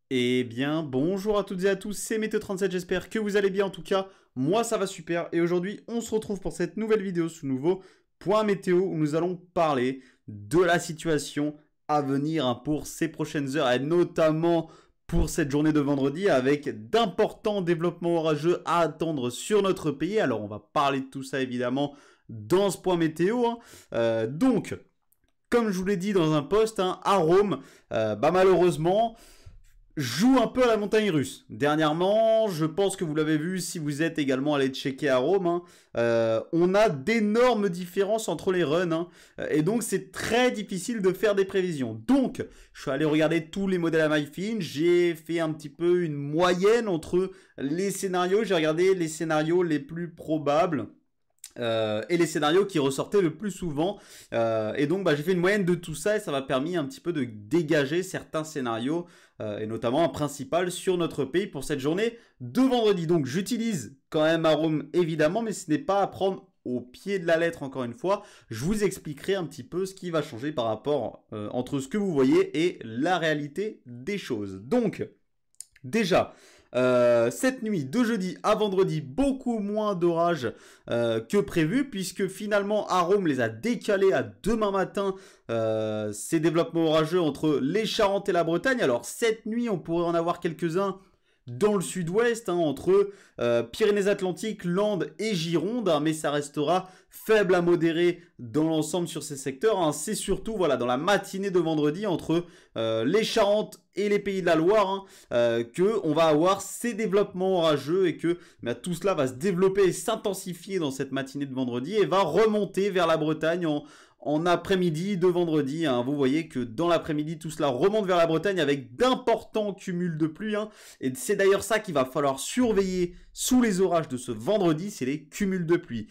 Eh bien, bonjour à toutes et à tous, c'est Météo37, j'espère que vous allez bien. En tout cas, moi ça va super. Et aujourd'hui, on se retrouve pour cette nouvelle vidéo, ce nouveau point météo où nous allons parler de la situation à venir pour ces prochaines heures et notamment pour cette journée de vendredi avec d'importants développements orageux à attendre sur notre pays. Alors, on va parler de tout ça évidemment dans ce point météo. Donc, comme je vous l'ai dit dans un post, à Rome, malheureusement joue un peu à la montagne russe. Dernièrement, je pense que vous l'avez vu si vous êtes également allé checker à Rome, on a d'énormes différences entre les runs, et donc c'est très difficile de faire des prévisions. Donc, je suis allé regarder tous les modèles à MyFin, j'ai fait un petit peu une moyenne entre les scénarios, j'ai regardé les scénarios les plus probables. Et les scénarios qui ressortaient le plus souvent. Et donc, j'ai fait une moyenne de tout ça et ça m'a permis un petit peu de dégager certains scénarios, et notamment un principal sur notre pays pour cette journée de vendredi. Donc, j'utilise quand même Arome évidemment, mais ce n'est pas à prendre au pied de la lettre encore une fois. Je vous expliquerai un petit peu ce qui va changer par rapport entre ce que vous voyez et la réalité des choses. Donc, déjà, cette nuit de jeudi à vendredi, beaucoup moins d'orages que prévu, puisque finalement Arome les a décalés à demain matin, ces développements orageux entre les Charentes et la Bretagne. Alors cette nuit, on pourrait en avoir quelques-uns dans le sud-ouest, entre Pyrénées-Atlantiques, Landes et Gironde, mais ça restera faible à modéré dans l'ensemble sur ces secteurs. C'est surtout dans la matinée de vendredi entre les Charentes et les Pays de la Loire que on va avoir ces développements orageux et que tout cela va se développer et s'intensifier dans cette matinée de vendredi et va remonter vers la Bretagne en après-midi de vendredi. Vous voyez que dans l'après-midi, tout cela remonte vers la Bretagne avec d'importants cumuls de pluie. Et c'est d'ailleurs ça qu'il va falloir surveiller sous les orages de ce vendredi, c'est les cumuls de pluie.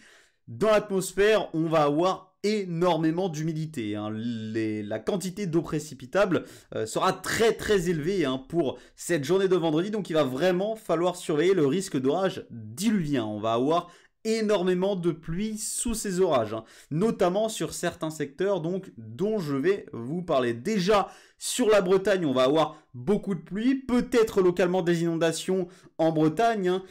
Dans l'atmosphère, on va avoir énormément d'humidité. La quantité d'eau précipitable sera très très élevée pour cette journée de vendredi. Donc il va vraiment falloir surveiller le risque d'orage diluvien. On va avoir énormément de pluie sous ces orages, notamment sur certains secteurs dont je vais vous parler. Déjà, sur la Bretagne, on va avoir beaucoup de pluie, peut-être localement des inondations en Bretagne,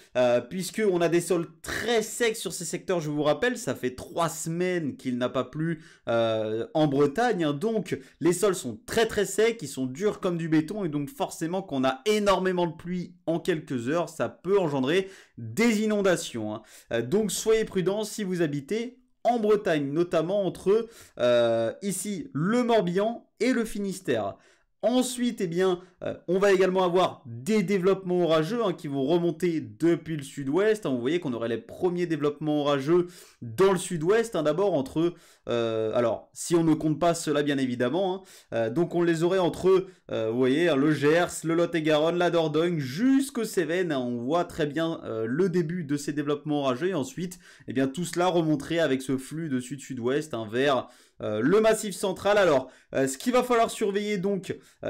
puisqu'on a des sols très secs sur ces secteurs, je vous rappelle, ça fait 3 semaines qu'il n'a pas plu en Bretagne, donc les sols sont très très secs, ils sont durs comme du béton, et donc forcément qu'on a énormément de pluie en quelques heures, ça peut engendrer des inondations. Donc soyez prudents si vous habitez en Bretagne, notamment entre ici le Morbihan et le Finistère. Ensuite, on va également avoir des développements orageux qui vont remonter depuis le sud-ouest. Vous voyez qu'on aurait les premiers développements orageux dans le sud-ouest, d'abord entre... alors, si on ne compte pas cela, bien évidemment, donc on les aurait entre, vous voyez, le Gers, le Lot-et-Garonne, la Dordogne, jusqu'aux Cévennes. On voit très bien le début de ces développements orageux. Et ensuite, tout cela remonterait avec ce flux de sud-sud-ouest vers... le massif central. Alors, ce qu'il va falloir surveiller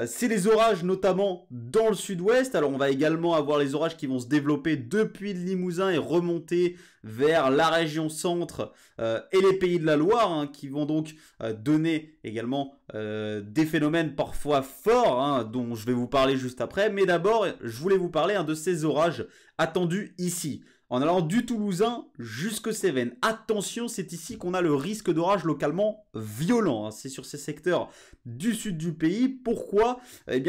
c'est les orages notamment dans le sud-ouest. Alors, on va également avoir les orages qui vont se développer depuis le Limousin et remonter vers la région centre et les Pays de la Loire, qui vont donc donner également des phénomènes parfois forts, dont je vais vous parler juste après. Mais d'abord, je voulais vous parler de ces orages attendus ici, en allant du Toulousain jusqu'aux Cévennes. Attention, c'est ici qu'on a le risque d'orage localement violent. C'est sur ces secteurs du sud du pays. Pourquoi ?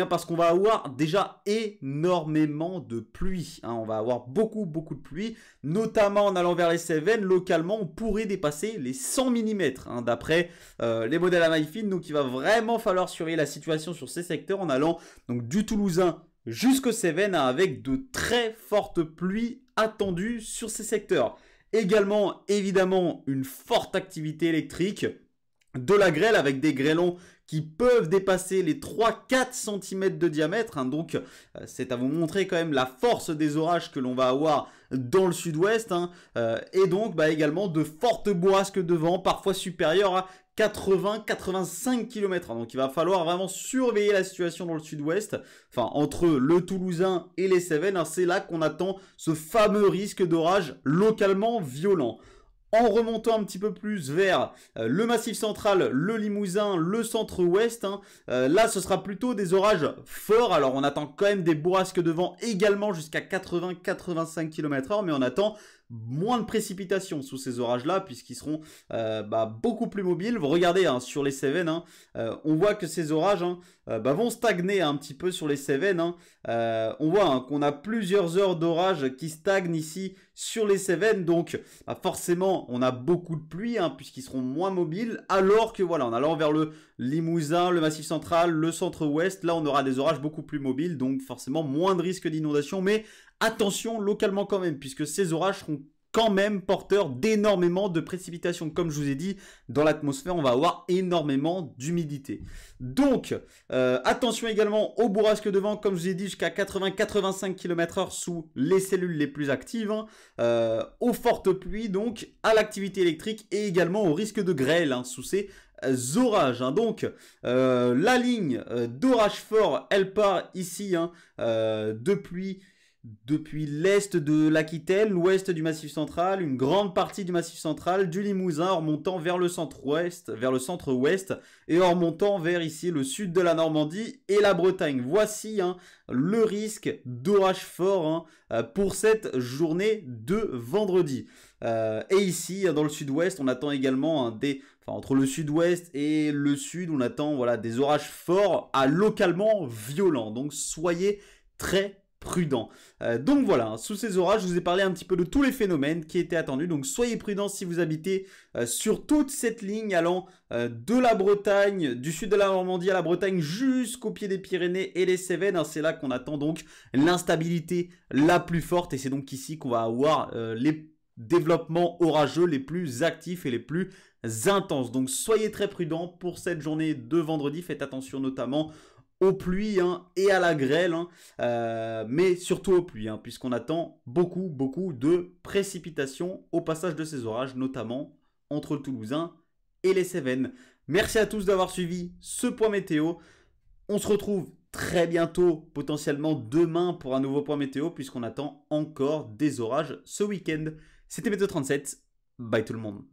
Parce qu'on va avoir déjà énormément de pluie. On va avoir beaucoup de pluie, notamment en allant vers les Cévennes. Localement, on pourrait dépasser les 100 mm d'après les modèles à MyFin. Donc il va vraiment falloir surveiller la situation sur ces secteurs en allant du Toulousain jusqu'aux Cévennes avec de très fortes pluies attendues sur ces secteurs. Également, évidemment, une forte activité électrique, de la grêle avec des grêlons qui peuvent dépasser les 3-4 cm de diamètre. Donc, c'est à vous montrer quand même la force des orages que l'on va avoir dans le sud-ouest. Et donc, également de fortes bourrasques de vent, parfois supérieures à 80-85 km. Donc il va falloir vraiment surveiller la situation dans le sud-ouest, entre le Toulousain et les Cévennes. C'est là qu'on attend ce fameux risque d'orage localement violent. En remontant un petit peu plus vers le Massif central, le Limousin, le centre-ouest, hein, là ce sera plutôt des orages forts. Alors on attend quand même des bourrasques de vent également jusqu'à 80-85 km/h, mais on attend moins de précipitations sous ces orages-là, puisqu'ils seront beaucoup plus mobiles. Vous regardez hein, sur les Cévennes, hein, on voit que ces orages hein, vont stagner un petit peu sur les Cévennes. Hein. On voit hein, qu'on a plusieurs heures d'orage qui stagnent ici sur les Cévennes, donc forcément on a beaucoup de pluie hein, puisqu'ils seront moins mobiles, alors que voilà, en allant vers le Limousin, le Massif central, le centre-ouest, là on aura des orages beaucoup plus mobiles, donc forcément moins de risque d'inondation, mais attention localement quand même, puisque ces orages seront quand même porteurs d'énormément de précipitations. Comme je vous ai dit, dans l'atmosphère, on va avoir énormément d'humidité. Donc, attention également aux bourrasques de vent, comme je vous ai dit, jusqu'à 80-85 km/h sous les cellules les plus actives, hein, aux fortes pluies, donc à l'activité électrique et également au risque de grêle hein, sous ces orages. Hein. Donc, la ligne d'orage fort, elle part ici hein, depuis l'est de l'Aquitaine, l'ouest du Massif central, une grande partie du Massif central, du Limousin, en remontant vers le centre-ouest, et en remontant vers ici le sud de la Normandie et la Bretagne. Voici hein, le risque d'orage fort hein, pour cette journée de vendredi. Et ici, dans le sud-ouest, on attend également hein, entre le sud-ouest et le sud, on attend voilà, des orages forts à localement violents. Donc soyez très prudent. Donc voilà, sous ces orages, je vous ai parlé un petit peu de tous les phénomènes qui étaient attendus. Donc soyez prudents si vous habitez sur toute cette ligne allant de la Bretagne, du sud de la Normandie à la Bretagne jusqu'au pied des Pyrénées et les Cévennes. Hein, c'est là qu'on attend donc l'instabilité la plus forte et c'est donc ici qu'on va avoir les développements orageux les plus actifs et les plus intenses. Donc soyez très prudents pour cette journée de vendredi. Faites attention notamment aux pluies hein, et à la grêle, hein, mais surtout aux pluies, hein, puisqu'on attend beaucoup de précipitations au passage de ces orages, notamment entre le Toulousain et les Cévennes. Merci à tous d'avoir suivi ce point météo. On se retrouve très bientôt, potentiellement demain, pour un nouveau point météo, puisqu'on attend encore des orages ce week-end. C'était Météo 37, bye tout le monde.